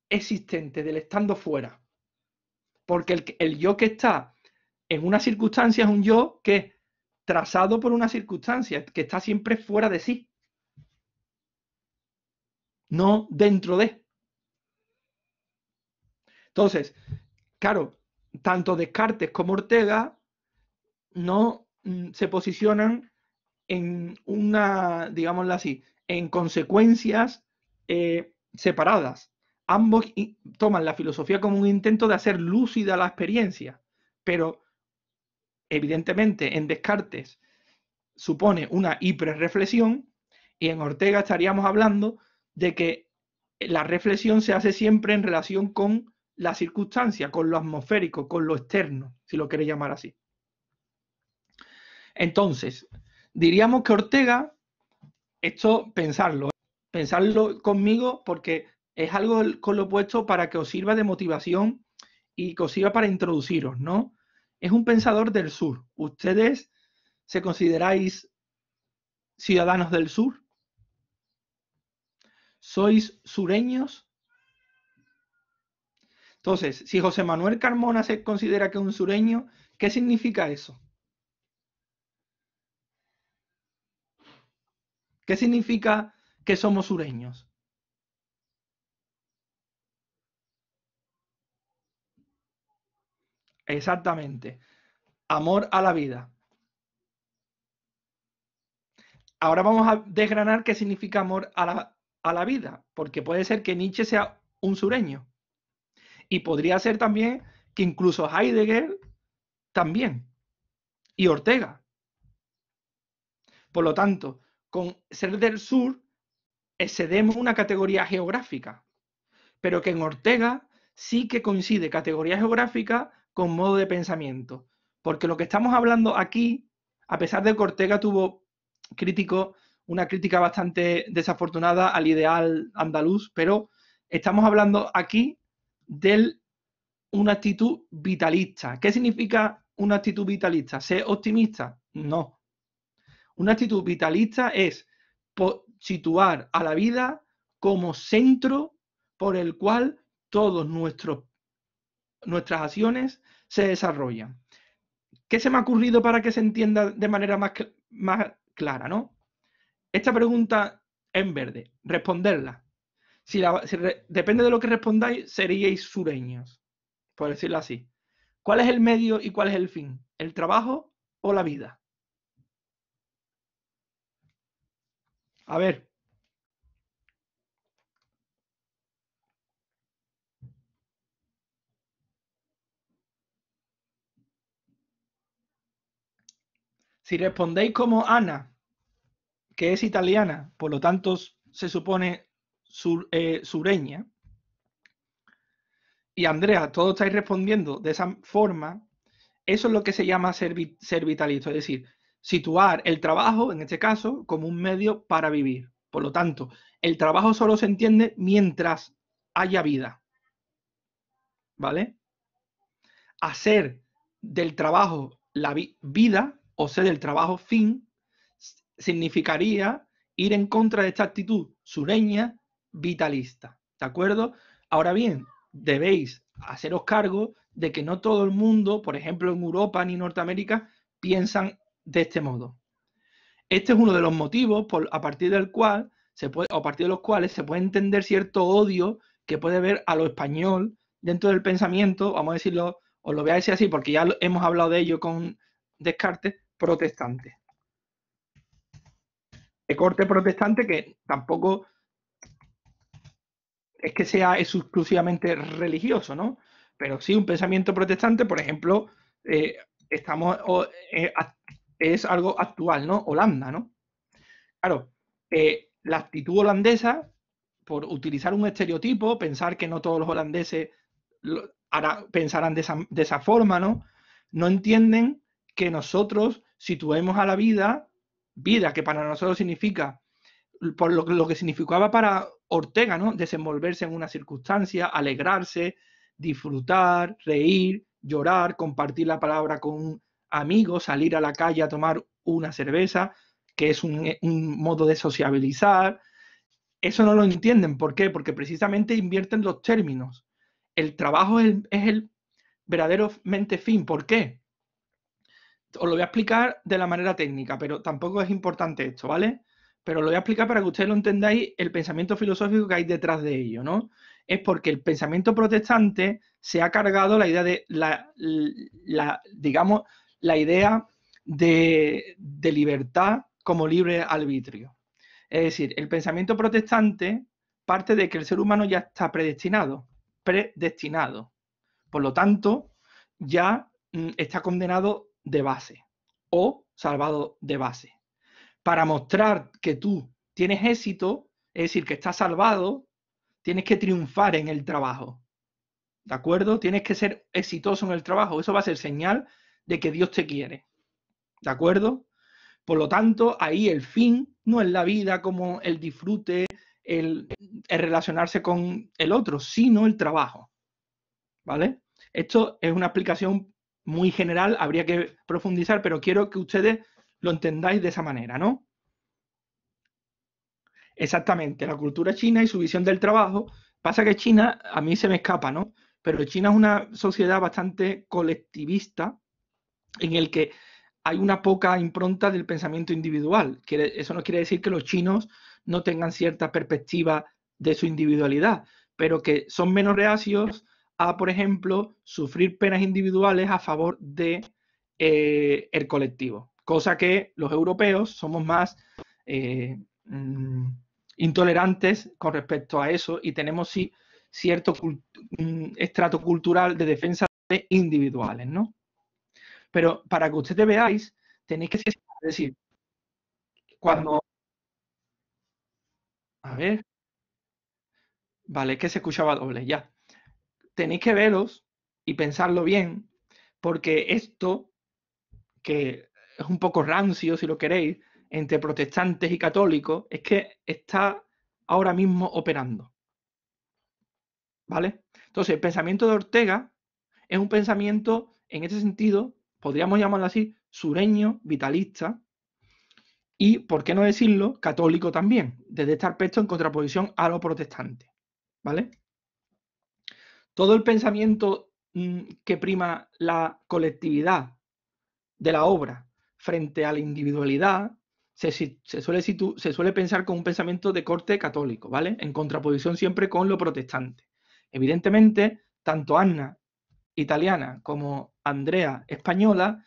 existente, del estando fuera. Porque el yo que está en una circunstancia es un yo que es trazado por una circunstancia, que está siempre fuera de sí, no dentro de. Entonces, claro, tanto Descartes como Ortega no se posicionan en una, digámoslo así, en consecuencias separadas. Ambos toman la filosofía como un intento de hacer lúcida la experiencia, pero evidentemente en Descartes supone una hiperreflexión y en Ortega estaríamos hablando de que la reflexión se hace siempre en relación con la circunstancia, con lo atmosférico, con lo externo, si lo queréis llamar así. Entonces, diríamos que Ortega, esto pensarlo conmigo porque es algo con lo opuesto para que os sirva de motivación y que os sirva para introduciros, ¿no? Es un pensador del sur. ¿Ustedes se consideráis ciudadanos del sur? ¿Sois sureños? Entonces, si José Manuel Carmona se considera que es un sureño, ¿qué significa eso? ¿Qué significa que somos sureños? Exactamente. Amor a la vida. Ahora vamos a desgranar qué significa amor a la vida, porque puede ser que Nietzsche sea un sureño. Y podría ser también que incluso Heidegger también. Y Ortega. Por lo tanto, con ser del sur excedemos una categoría geográfica, pero que en Ortega sí que coincide categoría geográfica con modo de pensamiento. Porque lo que estamos hablando aquí, a pesar de que Ortega tuvo una crítica bastante desafortunada al ideal andaluz, pero estamos hablando aquí de una actitud vitalista. ¿Qué significa una actitud vitalista? ¿Ser optimista? No. Una actitud vitalista es situar a la vida como centro por el cual todas nuestras acciones se desarrollan. ¿Qué se me ha ocurrido para que se entienda de manera más clara, ¿no? Esta pregunta en verde, responderla. Depende de lo que respondáis, seríais sureños, por decirlo así. ¿Cuál es el medio y cuál es el fin? ¿El trabajo o la vida? A ver. Si respondéis como Ana, que es italiana, por lo tanto se supone sureña, y Andrea, todos estáis respondiendo de esa forma, eso es lo que se llama ser vitalista, es decir, situar el trabajo, en este caso, como un medio para vivir. Por lo tanto, el trabajo solo se entiende mientras haya vida. ¿Vale? Hacer del trabajo la vida o ser del trabajo fin significaría ir en contra de esta actitud sureña vitalista. ¿De acuerdo? Ahora bien, debéis haceros cargo de que no todo el mundo, por ejemplo en Europa ni Norteamérica, piensan de este modo. Este es uno de los motivos a partir del cual a partir de los cuales se puede entender cierto odio que puede haber a lo español dentro del pensamiento, vamos a decirlo, os lo voy a decir así porque ya hemos hablado de ello con Descartes, protestante. De corte protestante que tampoco es que sea exclusivamente religioso, ¿no? Pero sí un pensamiento protestante, por ejemplo, estamos es algo actual, ¿no? Holanda, ¿no? Claro, la actitud holandesa, por utilizar un estereotipo, pensar que no todos los holandeses ahora pensarán de esa forma, ¿no? No entienden que nosotros situemos a la vida que para nosotros significa, por lo que significaba para Ortega, ¿no? Desenvolverse en una circunstancia, alegrarse, disfrutar, reír, llorar, compartir la palabra con un amigo, salir a la calle a tomar una cerveza, que es un modo de sociabilizar. Eso no lo entienden. ¿Por qué? Porque precisamente invierten los términos. El trabajo es el verdaderamente fin. ¿Por qué? Os lo voy a explicar de la manera técnica, pero tampoco es importante esto, ¿vale? Pero lo voy a explicar para que ustedes lo entendáis, el pensamiento filosófico que hay detrás de ello, ¿no? Es porque el pensamiento protestante se ha cargado la idea de digamos, la idea de libertad como libre arbitrio. Es decir, el pensamiento protestante parte de que el ser humano ya está predestinado. Por lo tanto, ya está condenado de base o salvado de base. Para mostrar que tú tienes éxito, es decir, que estás salvado, tienes que triunfar en el trabajo. ¿De acuerdo? Tienes que ser exitoso en el trabajo. Eso va a ser señal de que Dios te quiere. ¿De acuerdo? Por lo tanto, ahí el fin no es la vida como el disfrute, el relacionarse con el otro, sino el trabajo. ¿Vale? Esto es una explicación muy general, habría que profundizar, pero quiero que ustedes lo entendáis de esa manera, ¿no? Exactamente, la cultura china y su visión del trabajo. Pasa que China, a mí se me escapa, ¿no? Pero China es una sociedad bastante colectivista en el que hay una poca impronta del pensamiento individual. Eso no quiere decir que los chinos no tengan cierta perspectiva de su individualidad, pero que son menos reacios a, por ejemplo, sufrir penas individuales a favor de el colectivo. Cosa que los europeos somos más intolerantes con respecto a eso y tenemos sí cierto estrato cultural de defensa de individuales, ¿no? Pero para que ustedes veáis, tenéis que decir, cuando, a ver, vale, es que se escuchaba doble, ya. Tenéis que veros y pensarlo bien, porque esto, que es un poco rancio, si lo queréis, entre protestantes y católicos, es que está ahora mismo operando, ¿vale? Entonces, el pensamiento de Ortega es un pensamiento, en ese sentido, podríamos llamarlo así, sureño, vitalista, y, por qué no decirlo, católico también, desde este aspecto en contraposición a lo protestante, ¿vale? Todo el pensamiento que prima la colectividad de la obra frente a la individualidad se suele pensar con un pensamiento de corte católico, ¿vale? En contraposición siempre con lo protestante. Evidentemente, tanto Anna, italiana, como Andrea, española,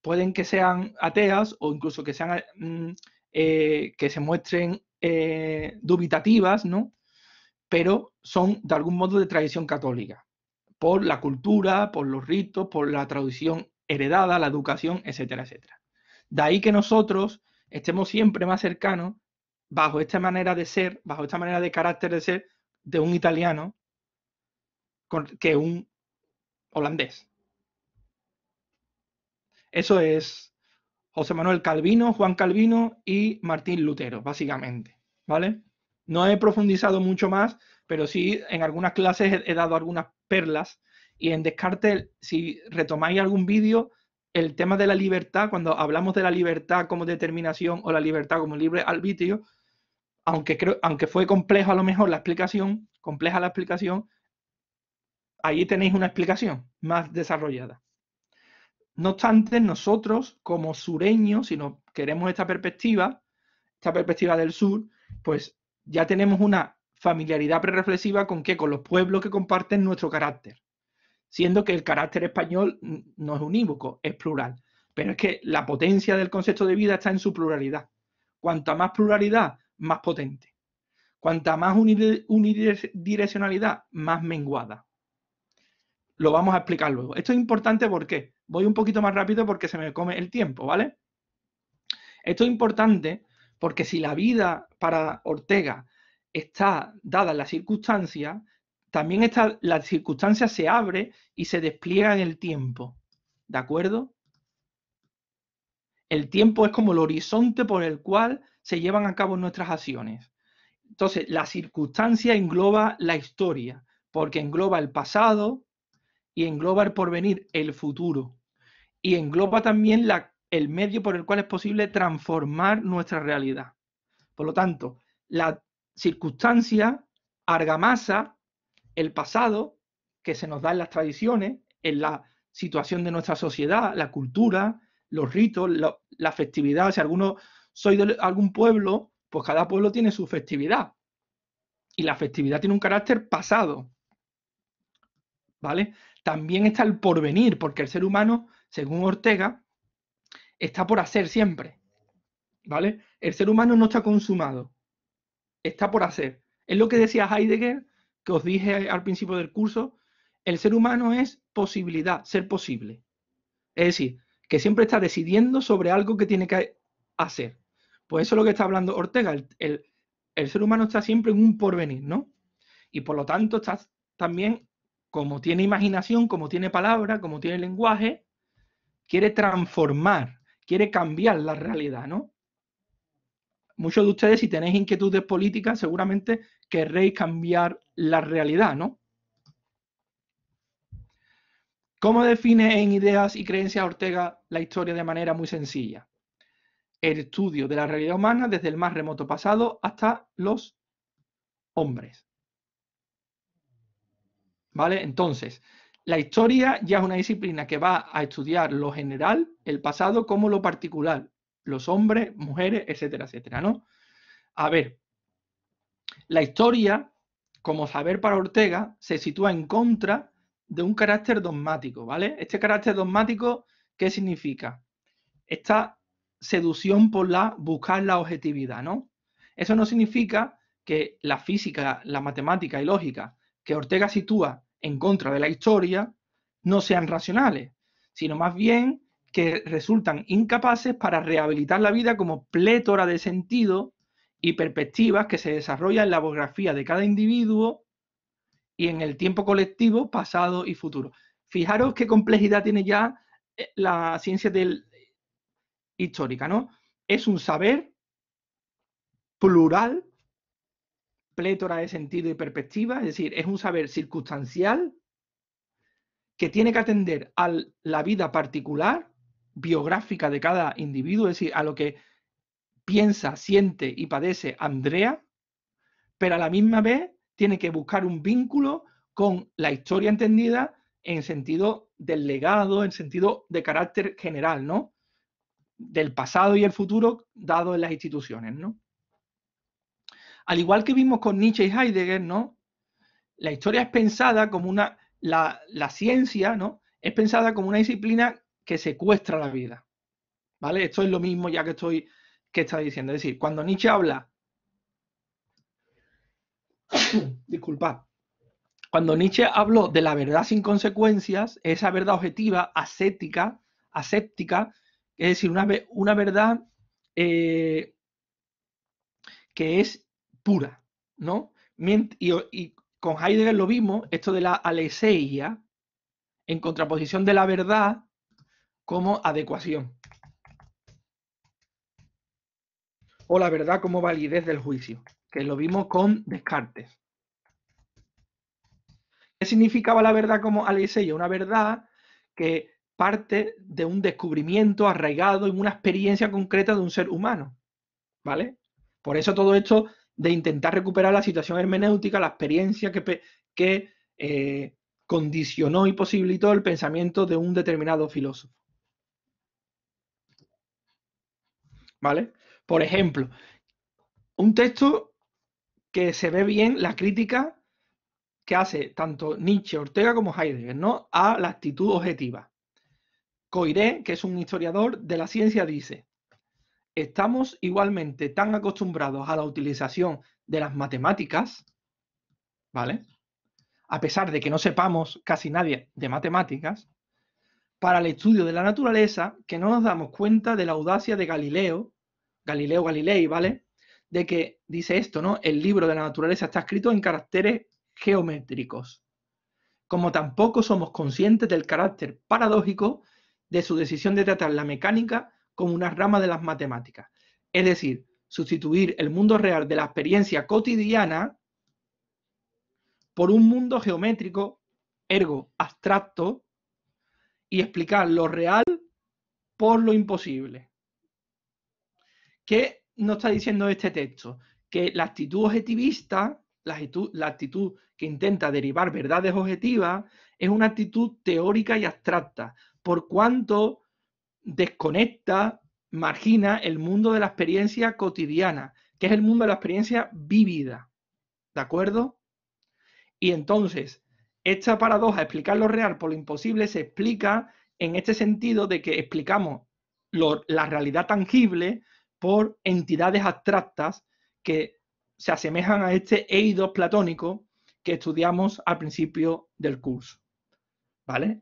pueden que sean ateas o incluso que sean que se muestren dubitativas, ¿no? Pero son de algún modo de tradición católica, por la cultura, por los ritos, por la tradición heredada, la educación, etcétera, etcétera. De ahí que nosotros estemos siempre más cercanos, bajo esta manera de ser, bajo esta manera de carácter de ser, de un italiano que un holandés. Eso es José Manuel Calvino, Juan Calvino y Martín Lutero, básicamente, ¿vale? No he profundizado mucho más, pero sí en algunas clases he dado algunas perlas y en Descartes, si retomáis algún vídeo, el tema de la libertad, cuando hablamos de la libertad como determinación o la libertad como libre arbitrio, aunque fue complejo a lo mejor compleja la explicación, ahí tenéis una explicación más desarrollada. No obstante, nosotros como sureños, si nos queremos esta perspectiva del sur, pues ya tenemos una familiaridad prereflexiva con qué, con los pueblos que comparten nuestro carácter, siendo que el carácter español no es unívoco, es plural. Pero es que la potencia del concepto de vida está en su pluralidad. Cuanta más pluralidad, más potente. Cuanta más unidireccionalidad, más menguada. Lo vamos a explicar luego. Esto es importante porque voy un poquito más rápido porque se me come el tiempo, ¿vale? Esto es importante porque si la vida para Ortega está dada en las circunstancias, también está, la circunstancia se abre y se despliega en el tiempo, ¿de acuerdo? El tiempo es como el horizonte por el cual se llevan a cabo nuestras acciones. Entonces, la circunstancia engloba la historia, porque engloba el pasado y engloba el porvenir, el futuro. Y engloba también el medio por el cual es posible transformar nuestra realidad. Por lo tanto, la circunstancia argamasa el pasado que se nos da en las tradiciones, en la situación de nuestra sociedad, la cultura, los ritos, la festividad. Si alguno soy de algún pueblo, pues cada pueblo tiene su festividad. Y la festividad tiene un carácter pasado, ¿vale? También está el porvenir, porque el ser humano, según Ortega, está por hacer siempre, ¿vale? El ser humano no está consumado, está por hacer. Es lo que decía Heidegger, que os dije al principio del curso, el ser humano es posibilidad, ser posible. Es decir, que siempre está decidiendo sobre algo que tiene que hacer. Pues eso es lo que está hablando Ortega. El ser humano está siempre en un porvenir, ¿no? Y por lo tanto está también, como tiene imaginación, como tiene palabra, como tiene lenguaje, quiere transformar, quiere cambiar la realidad, ¿no? Muchos de ustedes, si tenéis inquietudes políticas, seguramente querréis cambiar la realidad, ¿no? ¿Cómo define en ideas y creencias Ortega la historia de manera muy sencilla? El estudio de la realidad humana desde el más remoto pasado hasta los hombres. ¿Vale? Entonces, la historia ya es una disciplina que va a estudiar lo general, el pasado, como lo particular, los hombres, mujeres, etcétera, etcétera, ¿no? A ver, la historia, como saber para Ortega, se sitúa en contra de un carácter dogmático, ¿vale? Este carácter dogmático, ¿qué significa? Esta seducción por buscar la objetividad, ¿no? Eso no significa que la física, la matemática y lógica que Ortega sitúa en contra de la historia no sean racionales, sino más bien que resultan incapaces para rehabilitar la vida como plétora de sentido y perspectivas que se desarrollan en la biografía de cada individuo y en el tiempo colectivo, pasado y futuro. Fijaros qué complejidad tiene ya la ciencia histórica, ¿no? Es un saber plural, plétora de sentido y perspectiva, es decir, es un saber circunstancial que tiene que atender a la vida particular, biográfica de cada individuo, es decir, a lo que piensa, siente y padece Andrea, pero a la misma vez tiene que buscar un vínculo con la historia entendida en sentido del legado, en sentido de carácter general, ¿no? Del pasado y el futuro dado en las instituciones, ¿no? Al igual que vimos con Nietzsche y Heidegger, ¿no? La historia es pensada como la ciencia, ¿no? Es pensada como una disciplina que secuestra la vida, ¿vale? Esto es lo mismo ya que está diciendo. Es decir, cuando Nietzsche habla, disculpad, cuando Nietzsche habló de la verdad sin consecuencias, esa verdad objetiva, aséptica, es decir, una verdad que es pura, ¿no? Y con Heidegger lo vimos, esto de la aletheia, en contraposición de la verdad como adecuación. O la verdad como validez del juicio, que lo vimos con Descartes. ¿Qué significaba la verdad como aletheia? Una verdad que parte de un descubrimiento arraigado en una experiencia concreta de un ser humano, ¿vale? Por eso todo esto de intentar recuperar la situación hermenéutica, la experiencia que condicionó y posibilitó el pensamiento de un determinado filósofo, ¿vale? Por ejemplo, un texto que se ve bien la crítica que hace tanto Nietzsche, Ortega como Heidegger, ¿no? A la actitud objetiva. Coiré, que es un historiador de la ciencia, dice: estamos igualmente tan acostumbrados a la utilización de las matemáticas, ¿vale? A pesar de que no sepamos casi nadie de matemáticas, para el estudio de la naturaleza, que no nos damos cuenta de la audacia de Galileo Galilei, ¿vale? De que dice esto, ¿no? El libro de la naturaleza está escrito en caracteres geométricos, como tampoco somos conscientes del carácter paradójico de su decisión de tratar la mecánica como una rama de las matemáticas. Es decir, sustituir el mundo real de la experiencia cotidiana por un mundo geométrico, ergo abstracto, y explicar lo real por lo imposible. ¿Qué nos está diciendo este texto? Que la actitud objetivista, la actitud que intenta derivar verdades objetivas, es una actitud teórica y abstracta, por cuanto desconecta, margina el mundo de la experiencia cotidiana, que es el mundo de la experiencia vivida. ¿De acuerdo? Y entonces, esta paradoja, explicar lo real por lo imposible, se explica en este sentido de que explicamos la realidad tangible por entidades abstractas que se asemejan a este eidos platónico que estudiamos al principio del curso. ¿Vale?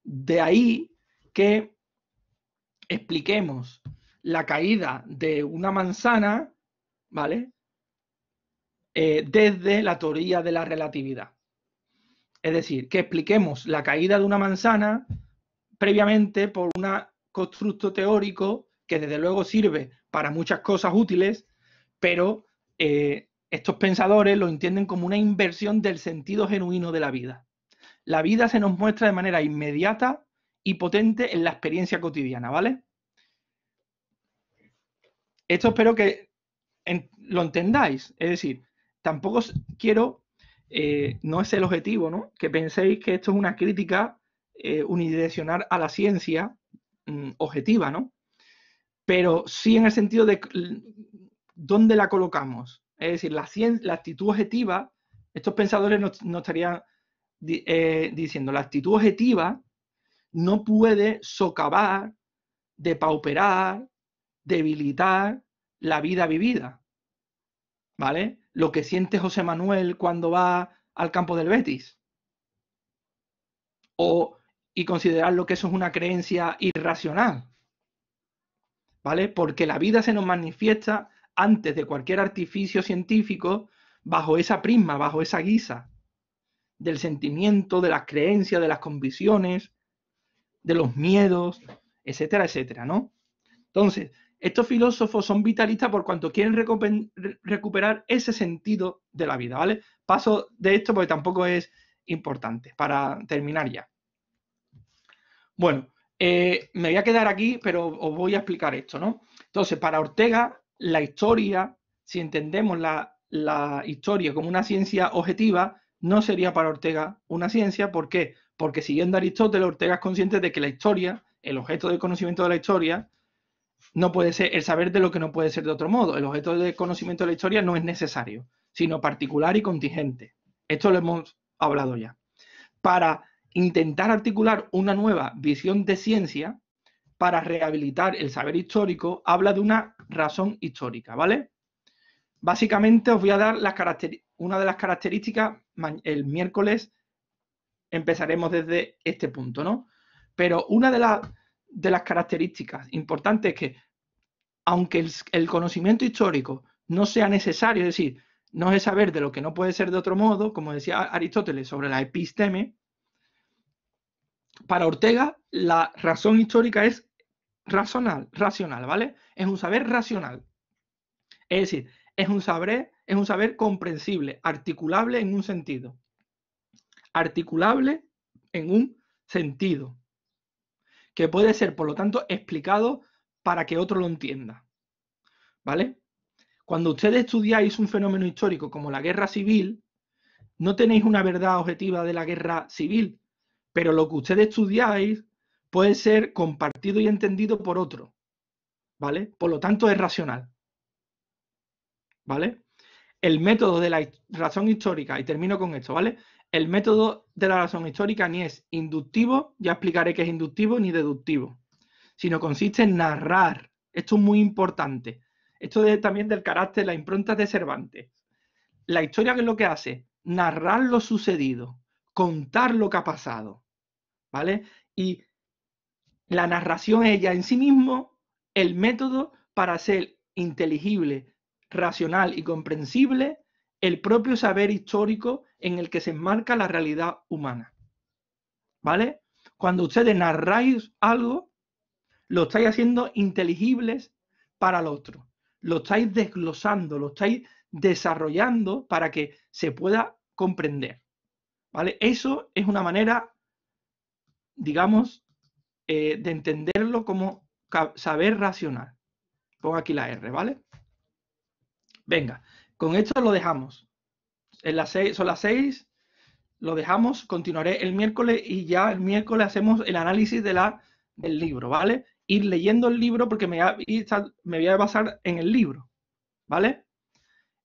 De ahí que expliquemos la caída de una manzana, ¿vale? Desde la teoría de la relatividad. Es decir, que expliquemos la caída de una manzana previamente por un constructo teórico que desde luego sirve para muchas cosas útiles, pero estos pensadores lo entienden como una inversión del sentido genuino de la vida. La vida se nos muestra de manera inmediata y potente en la experiencia cotidiana, ¿vale? Esto espero que lo entendáis. Es decir, tampoco quiero, no es el objetivo, ¿no? Que penséis que esto es una crítica unidireccional a la ciencia objetiva, ¿no? Pero sí en el sentido de dónde la colocamos. Es decir, la actitud objetiva, estos pensadores no estarían diciendo, la actitud objetiva no puede socavar, depauperar, debilitar la vida vivida, ¿vale? Lo que siente José Manuel cuando va al campo del Betis. Y considerarlo que eso es una creencia irracional, ¿vale? Porque la vida se nos manifiesta antes de cualquier artificio científico bajo esa prisma, bajo esa guisa del sentimiento, de las creencias, de las convicciones, de los miedos, etcétera, etcétera, ¿no? Entonces, estos filósofos son vitalistas por cuanto quieren recuperar ese sentido de la vida, ¿vale? Paso de esto porque tampoco es importante, para terminar ya. Bueno, me voy a quedar aquí, pero os voy a explicar esto, ¿no? Entonces, para Ortega, la historia, si entendemos la historia como una ciencia objetiva, no sería para Ortega una ciencia. ¿Por qué? Porque siguiendo a Aristóteles, Ortega es consciente de que la historia, el objeto del conocimiento de la historia, no puede ser el saber de lo que no puede ser de otro modo. El objeto de conocimiento de la historia no es necesario, sino particular y contingente. Esto lo hemos hablado ya. Para intentar articular una nueva visión de ciencia, para rehabilitar el saber histórico, habla de una razón histórica, ¿vale? Básicamente os voy a dar una de las características. El miércoles empezaremos desde este punto, ¿no? Pero una de las características importantes es que, aunque el conocimiento histórico no sea necesario, es decir, no es saber de lo que no puede ser de otro modo, como decía Aristóteles sobre la episteme, para Ortega la razón histórica es racional, ¿vale? Es un saber racional. Es decir, es un saber comprensible, articulable en un sentido. Articulable en un sentido. Que puede ser, por lo tanto, explicado para que otro lo entienda. ¿Vale? Cuando ustedes estudiáis un fenómeno histórico como la guerra civil, no tenéis una verdad objetiva de la guerra civil, pero lo que ustedes estudiáis puede ser compartido y entendido por otro, ¿vale? Por lo tanto, es racional, ¿vale? El método de la razón histórica, y termino con esto, ¿vale? El método de la razón histórica ni es inductivo, ya explicaré qué es inductivo, ni deductivo, sino consiste en narrar. Esto es muy importante. Esto es también del carácter, la impronta de Cervantes. La historia, ¿qué es lo que hace? Narrar lo sucedido, contar lo que ha pasado, ¿vale? Y la narración es ya en sí mismo el método para ser inteligible, racional y comprensible el propio saber histórico en el que se enmarca la realidad humana. ¿Vale? Cuando ustedes narráis algo, lo estáis haciendo inteligibles para el otro. Lo estáis desglosando, lo estáis desarrollando para que se pueda comprender. ¿Vale? Eso es una manera, digamos, de entenderlo como saber racional. Pongo aquí la R, ¿vale? Venga, con esto lo dejamos. Son las 6, lo dejamos, continuaré el miércoles y ya el miércoles hacemos el análisis del libro, ¿vale? Ir leyendo el libro porque me voy a basar en el libro, ¿vale?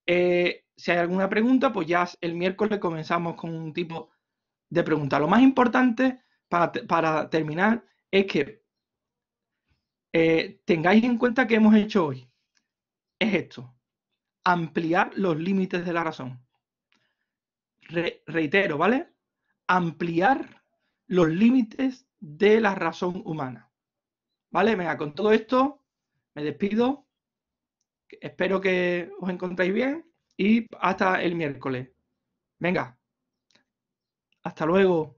Si hay alguna pregunta, pues ya el miércoles comenzamos con un tipo de pregunta. Lo más importante para terminar es que tengáis en cuenta que hemos hecho hoy. Es esto, ampliar los límites de la razón. Reitero, ¿vale? Ampliar los límites de la razón humana. ¿Vale? Venga, con todo esto me despido. Espero que os encontréis bien y hasta el miércoles. Venga, hasta luego.